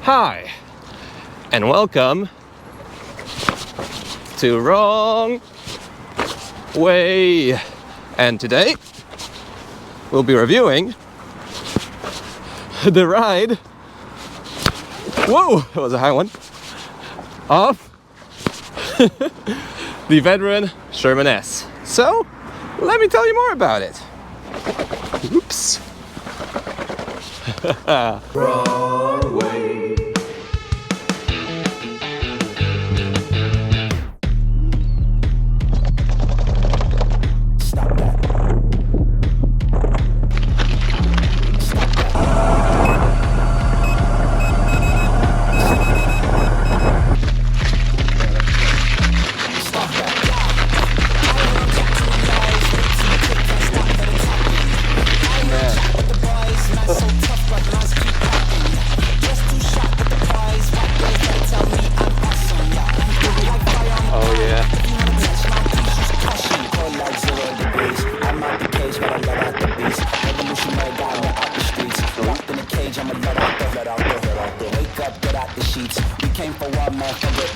Hi, and welcome to Wrong Way. And today we'll be reviewing the ride. Whoa, that was a high one. Of the veteran Sherman-S. So let me tell you more about it. Oops. Wrong way.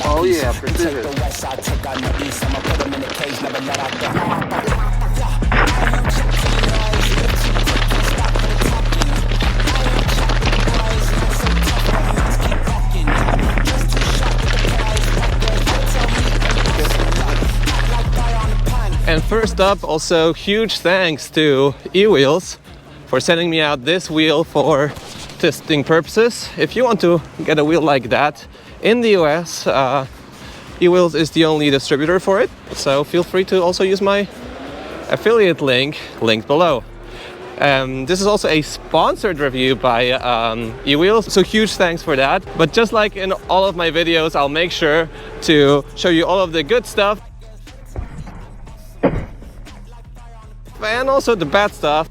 Oh yeah, precision. And first up, also huge thanks to eWheels for sending me out this wheel for testing purposes. If you want to get a wheel like that in the US, eWheels is the only distributor for it, so feel free to also use my affiliate link linked below. This is also a sponsored review by eWheels, so huge thanks for that. But just like in all of my videos, I'll make sure to show you all of the good stuff and also the bad stuff.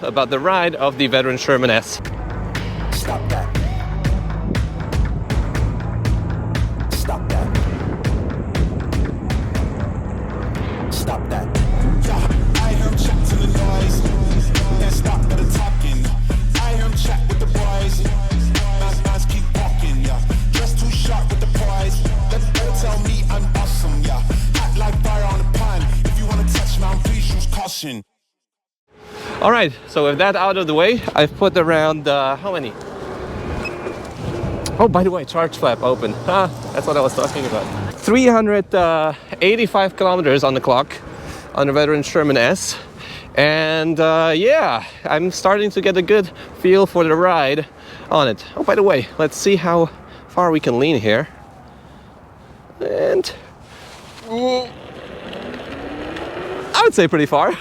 About the ride of the veteran Sherman-S. Stop that. Stop that. Stop that. Yeah, I hear him chat to the noise. Can't stop for the talking. I hear him chat with the boys. Nice keep walking, yeah. Just too sharp with the prize. Let the girl tell me I'm awesome, yeah. Hot like fire on the pond. If you wanna touch me, please use caution. Alright, so with that out of the way, I've put around, how many? Oh, by the way, charge flap open. That's what I was talking about. 385 kilometers on the clock on the veteran Sherman-S. And yeah, I'm starting to get a good feel for the ride on it. Oh, by the way, let's see how far we can lean here. And I would say pretty far.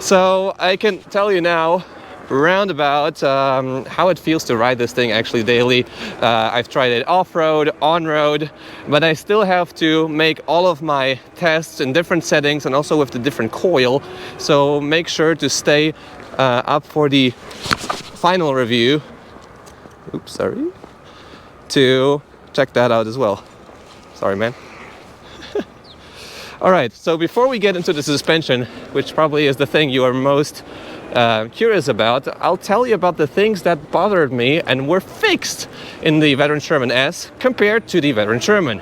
So I can tell you now roundabout how it feels to ride this thing actually daily. I've tried it off-road, on-road, but I still have to make all of my tests in different settings and also with the different coil. So make sure to stay up for the final review. Oops, sorry. To check that out as well. Sorry, man. Alright, so before we get into the suspension, which probably is the thing you are most curious about, I'll tell you about the things that bothered me and were fixed in the veteran Sherman-S compared to the veteran Sherman.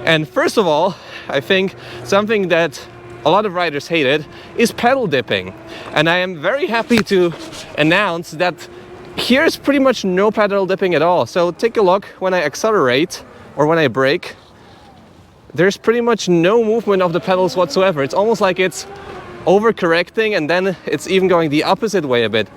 And first of all, I think something that a lot of riders hated is pedal dipping. And I am very happy to announce that here's pretty much no pedal dipping at all. So take a look when I accelerate or when I brake. There's pretty much no movement of the pedals whatsoever. It's almost like it's overcorrecting and then it's even going the opposite way a bit.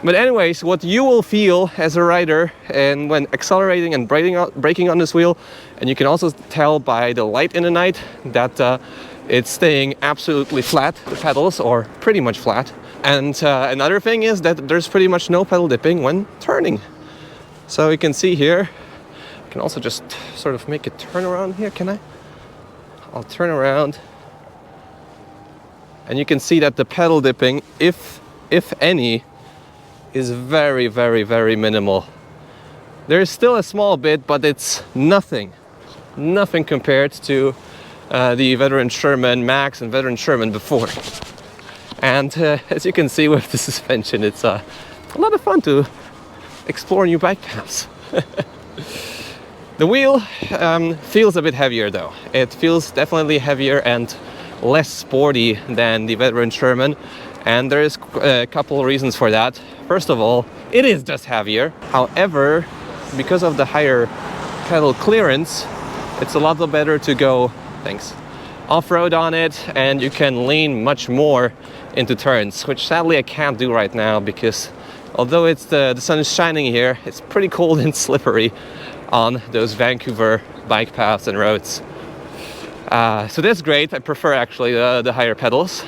But anyways, what you will feel as a rider and when accelerating and braking on this wheel, and you can also tell by the light in the night that it's staying absolutely flat, the pedals, or pretty much flat. And another thing is that there's pretty much no pedal dipping when turning. So you can see here, I can also just sort of make a turn around here, can I? I'll turn around and you can see that the pedal dipping, if any, is very, very, very minimal. There's still a small bit, but it's nothing compared to the veteran Sherman Max and veteran Sherman before. And as you can see with the suspension, it's a lot of fun to explore new bike paths. The wheel feels a bit heavier though. It feels definitely heavier and less sporty than the Veteran Sherman, and there is a couple of reasons for that. First of all, it is just heavier. However, because of the higher pedal clearance, it's a lot better to go, thanks, off-road on it, and you can lean much more into turns, which sadly I can't do right now because although it's the sun is shining here, it's pretty cold and slippery on those Vancouver bike paths and roads. So that's great. I prefer actually the higher pedals.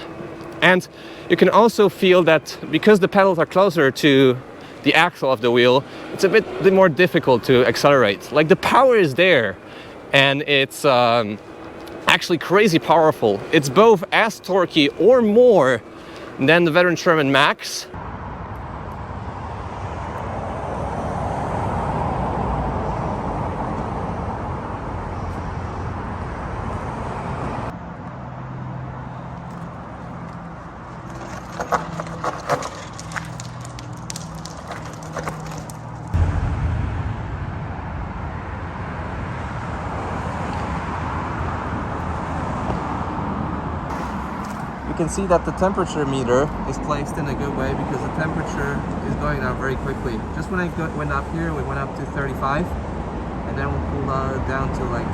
And you can also feel that because the pedals are closer to the axle of the wheel, it's a bit more difficult to accelerate. Like the power is there, and it's actually crazy powerful. It's both as torquey or more than the Veteran Sherman Max. You can see that the temperature meter is placed in a good way because the temperature is going down very quickly. Just when I went up here, we went up to 35, and then we'll cool down to like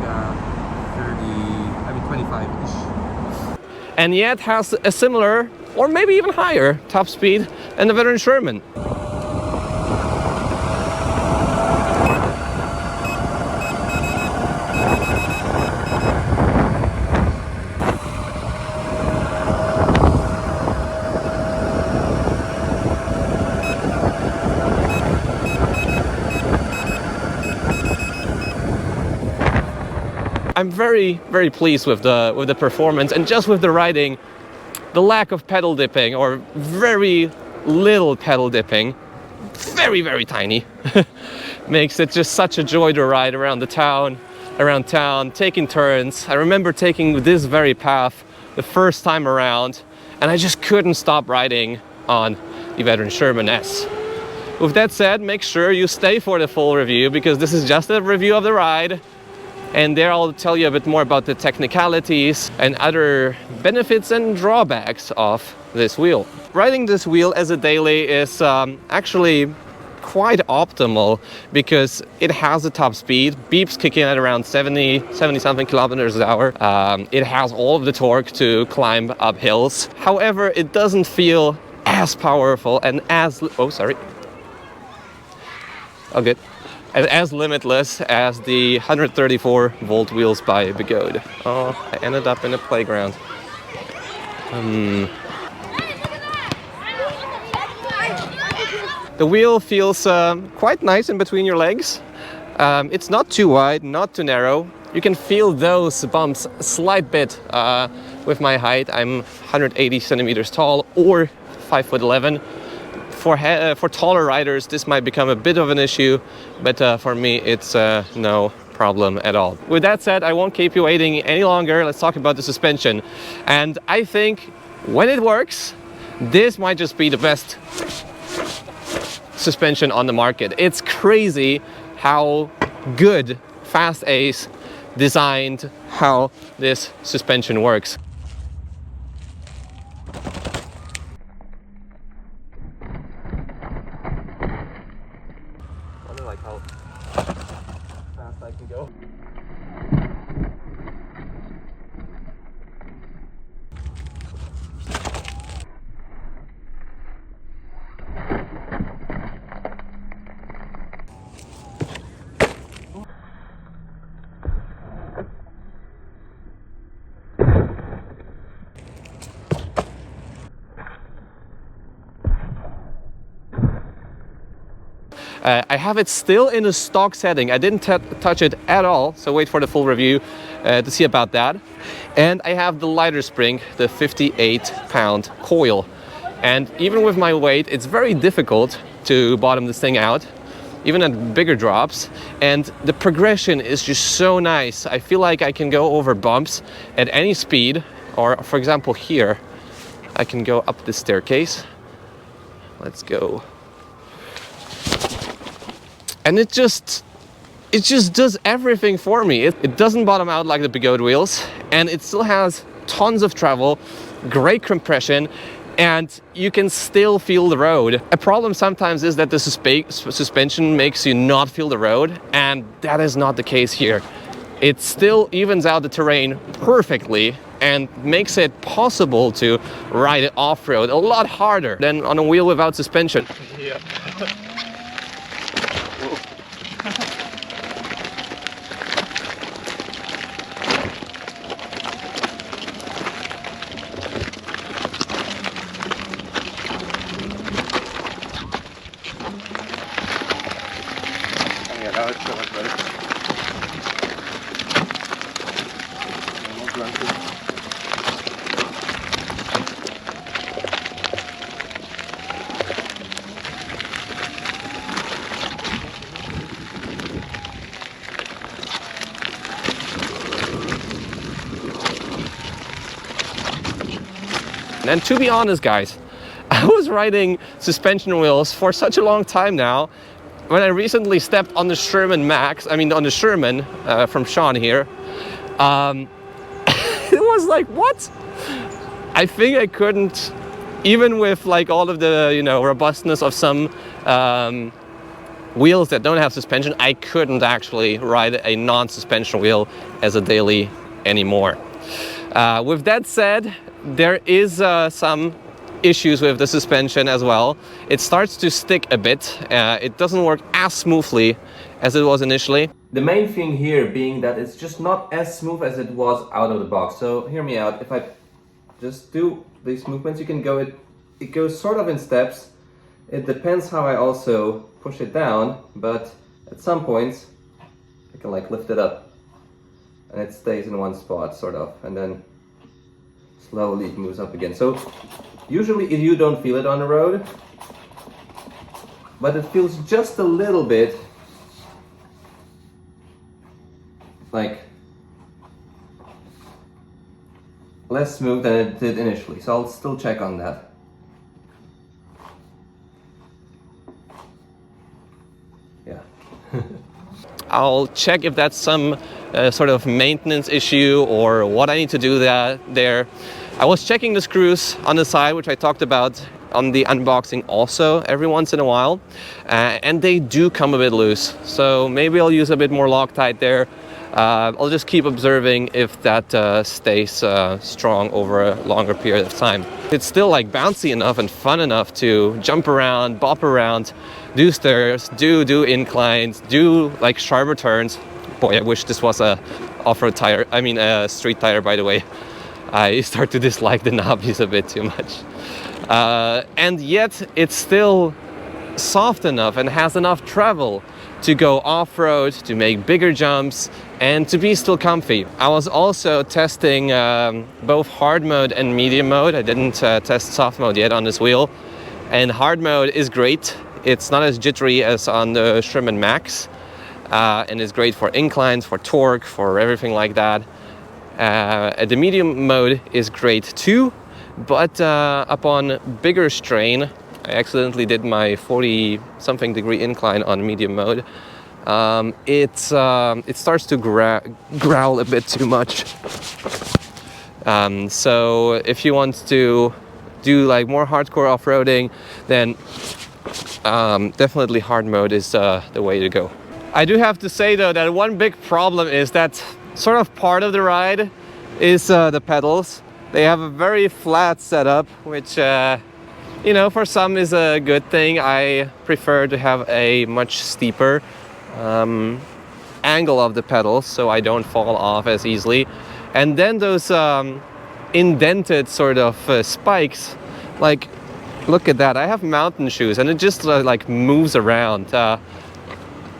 25-ish. And yet has a similar, or maybe even higher, top speed than the Veteran Sherman. I'm very, very pleased with the performance, and just with the riding, the lack of pedal dipping, or very little pedal dipping, very, very tiny, makes it just such a joy to ride around town, taking turns. I remember taking this very path the first time around, and I just couldn't stop riding on the Veteran Sherman-S. With that said, make sure you stay for the full review, because this is just a review of the ride. And there I'll tell you a bit more about the technicalities and other benefits and drawbacks of this wheel. Riding this wheel as a daily is actually quite optimal because it has a top speed. Beeps kick in at around 70 something kilometers an hour. It has all of the torque to climb up hills. However, it doesn't feel as powerful and as... Oh, sorry. Oh, good. As limitless as the 134 volt wheels by Begode. Oh, I ended up in a playground. The wheel feels quite nice in between your legs. It's not too wide, not too narrow. You can feel those bumps a slight bit with my height. I'm 180 centimeters tall or 5'11". For taller riders, this might become a bit of an issue, but for me, it's no problem at all. With that said, I won't keep you waiting any longer. Let's talk about the suspension. And I think when it works, this might just be the best suspension on the market. It's crazy how good Fast Ace designed how this suspension works. I can go. I have it still in a stock setting. I didn't touch it at all, so wait for the full review to see about that. And I have the lighter spring, the 58-pound coil. And even with my weight, it's very difficult to bottom this thing out, even at bigger drops. And the progression is just so nice. I feel like I can go over bumps at any speed, or for example here, I can go up the staircase. Let's go. And it just does everything for me. It doesn't bottom out like the Bigot wheels, and it still has tons of travel, great compression, and you can still feel the road. A problem sometimes is that the suspension makes you not feel the road, and that is not the case here. It still evens out the terrain perfectly and makes it possible to ride it off-road a lot harder than on a wheel without suspension. Yeah. And to be honest, guys, I was riding suspension wheels for such a long time now. When I recently stepped on the Sherman Max, I mean on the Sherman from Sean here, it was like, what? I think I couldn't, even with like all of the, you know, robustness of some wheels that don't have suspension, I couldn't actually ride a non-suspension wheel as a daily anymore. With that said, there is some issues with the suspension as well. It starts to stick a bit. It doesn't work as smoothly as it was initially. The main thing here being that it's just not as smooth as it was out of the box. So hear me out. If I just do these movements, you can go, it goes sort of in steps. It depends how I also push it down, but at some points I can like lift it up and it stays in one spot sort of, and then slowly it moves up again. So usually you don't feel it on the road, but it feels just a little bit like less smooth than it did initially. So I'll still check on that. Yeah. I'll check if that's some sort of maintenance issue or what I need to do there. I was checking the screws on the side, which I talked about on the unboxing also every once in a while, and they do come a bit loose. So maybe I'll use a bit more Loctite there. I'll just keep observing if that stays strong over a longer period of time. It's still like bouncy enough and fun enough to jump around, bop around, do stairs, do inclines, do like sharper turns. Boy, I wish this was a off-road tire, I mean a street tire, by the way. I start to dislike the knobbies a bit too much. And yet it's still soft enough and has enough travel to go off-road, to make bigger jumps, and to be still comfy. I was also testing both hard mode and medium mode. I didn't test soft mode yet on this wheel. And hard mode is great. It's not as jittery as on the Sherman Max. And it's great for inclines, for torque, for everything like that. The medium mode is great too, but upon bigger strain, I accidentally did my 40-something degree incline on medium mode. It starts to growl a bit too much. So if you want to do like more hardcore off-roading, then definitely hard mode is the way to go. I do have to say though that one big problem is that sort of part of the ride is the pedals. They have a very flat setup, which you know, for some is a good thing. I prefer to have a much steeper angle of the pedals so I don't fall off as easily. And then those indented sort of spikes, like look at that. I have mountain shoes and it just like moves around.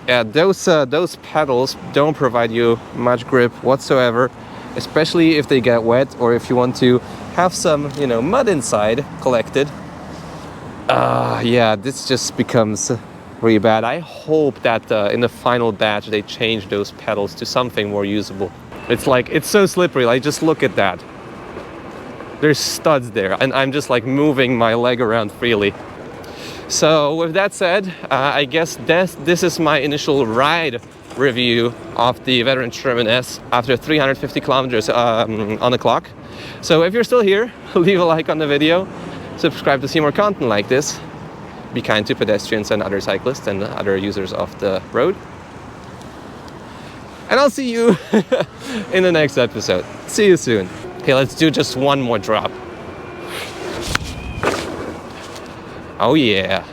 Yeah, those pedals don't provide you much grip whatsoever, especially if they get wet or if you want to have some, you know, mud inside collected. Yeah, this just becomes really bad. I hope that in the final batch they change those pedals to something more usable. It's like, it's so slippery, like just look at that. There's studs there, and I'm just like moving my leg around freely. So with that said, I guess this is my initial ride review of the veteran Sherman-S after 350 kilometers on the clock. So if you're still here, leave a like on the video, subscribe to see more content like this, be kind to pedestrians and other cyclists and other users of the road. And I'll see you in the next episode. See you soon. Okay, let's do just one more drop. Oh yeah.